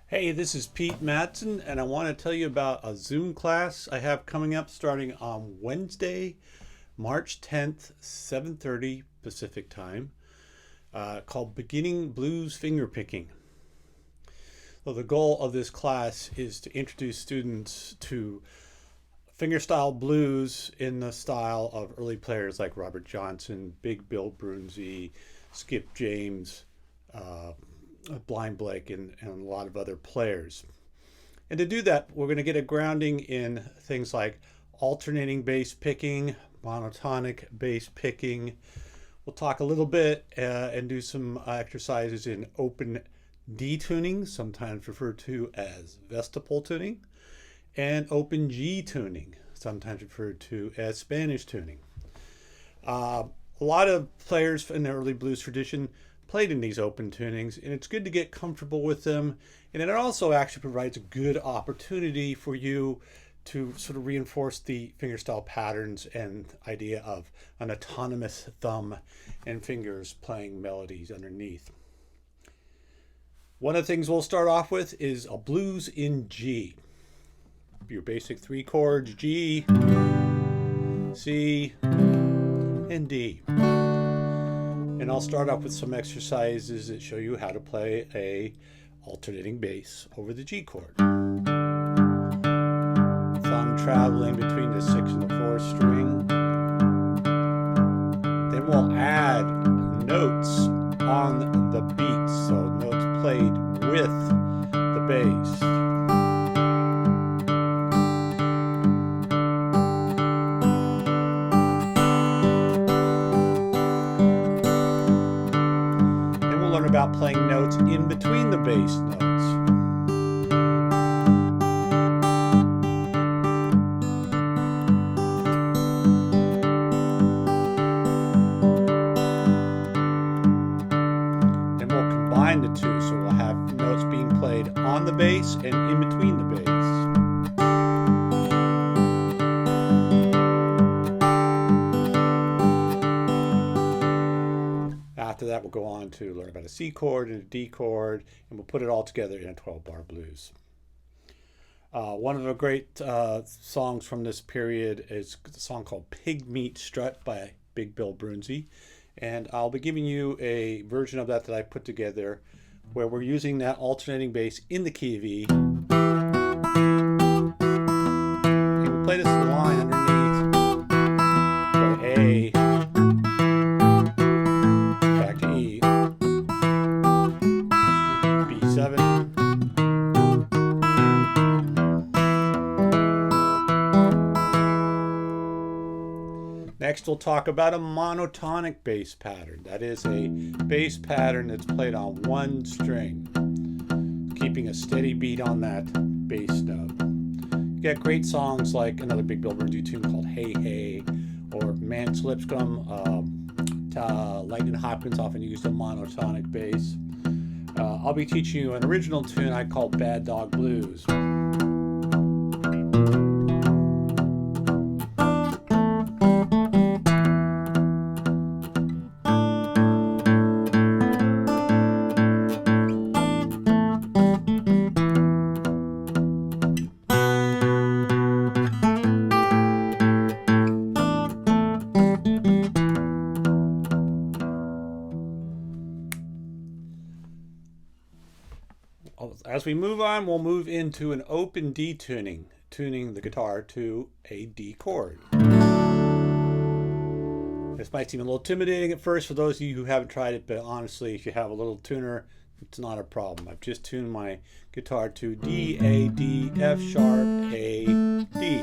Hey, this is Pete Matson, and I want to tell you about a Zoom class I have coming up starting on Wednesday, March 10th, 7:30 Pacific Time, called Beginning Blues Fingerpicking. So the goal of this class is to introduce students to fingerstyle blues in the style of early players like Robert Johnson, Big Bill Broonzy, Skip James, uh, Blind Blake, and a lot of other players. And to do that, we're going to get a grounding in things like alternating bass picking, monotonic bass picking. We'll talk a little bit and do some exercises in open D tuning, sometimes referred to as vestibule tuning, and open G tuning, sometimes referred to as Spanish tuning. A lot of players in the early blues tradition played in these open tunings, and it's good to get comfortable with them. And it also actually provides a good opportunity for you to sort of reinforce the fingerstyle patterns and idea of an autonomous thumb and fingers playing melodies underneath. One of the things we'll start off with is a blues in G. Your basic three chords: G, C, and D. And I'll start off with some exercises that show you how to play a alternating bass over the G chord. Thumb traveling between the 6 and the 4 string. Then we'll add notes on the beat, so notes played with the bass. Learn about playing notes in between the bass notes. Then we'll combine the two, so we'll have notes being played on the bass and in between the bass. After that, we'll go on to learn about a C chord and a D chord, and we'll put it all together in a 12-bar blues. One of the great songs from this period is a song called Pig Meat Strut by Big Bill Broonzy. And I'll be giving you a version of that I put together where we're using that alternating bass in the key of E. And we play this line underneath. Go to A. Next, we'll talk about a monotonic bass pattern. That is a bass pattern that's played on one string, keeping a steady beat on that bass note. You get great songs like another Big Bill Broonzy tune called Hey Hey, or Mance Lipscomb. Lightning Hopkins often used a monotonic bass. I'll be teaching you an original tune I call Bad Dog Blues. As we move on, we'll move into an open D tuning, tuning the guitar to a D chord. This might seem a little intimidating at first for those of you who haven't tried it, but honestly, if you have a little tuner, it's not a problem. I've just tuned my guitar to D, A, D, F sharp, A, D.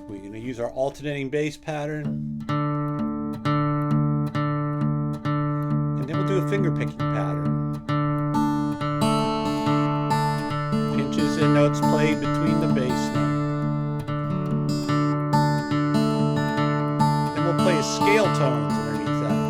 We're going to use our alternating bass pattern. And then we'll do a finger picking pattern. And notes played between the bass note. Then we'll play a scale tones underneath that.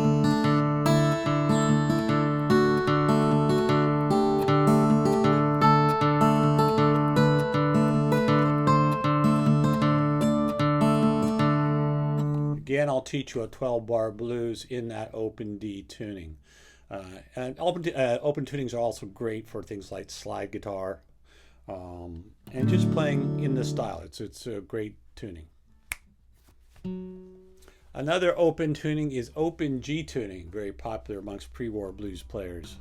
Again, I'll teach you a 12-bar blues in that open D tuning. And open tunings are also great for things like slide guitar, and just playing in this style. It's a great tuning. Another open tuning is open G tuning, very popular amongst pre-war blues players.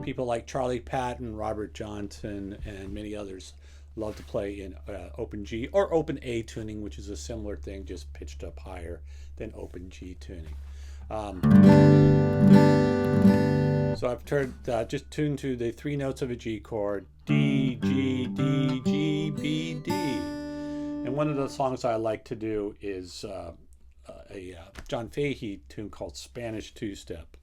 People like Charlie Patton, Robert Johnson, and many others love to play in open G or open A tuning, which is a similar thing, just pitched up higher than open G tuning. So I've just tuned to the 3 notes of a G chord, D, G, D, G, B, D. And one of the songs I like to do is a John Fahey tune called Spanish Two-Step.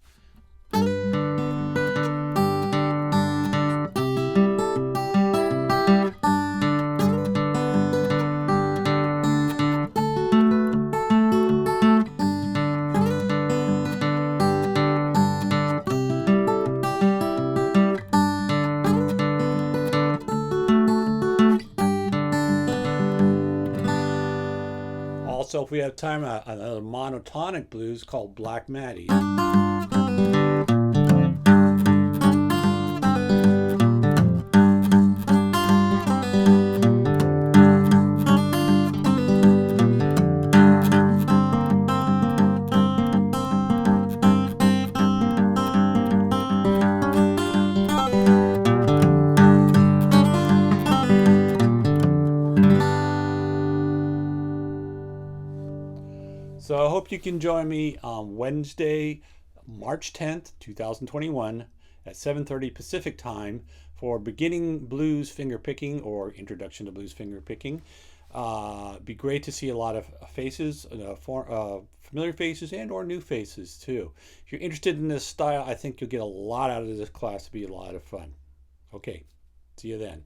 Also, if we have time, another monotonic blues called Black Maddie. So I hope you can join me on Wednesday, March 10th, 2021 at 7:30 Pacific time for beginning blues fingerpicking or introduction to blues fingerpicking. Be great to see a lot of faces, familiar faces and or new faces too. If you're interested in this style, I think you'll get a lot out of this class. It'll be a lot of fun. Okay, see you then.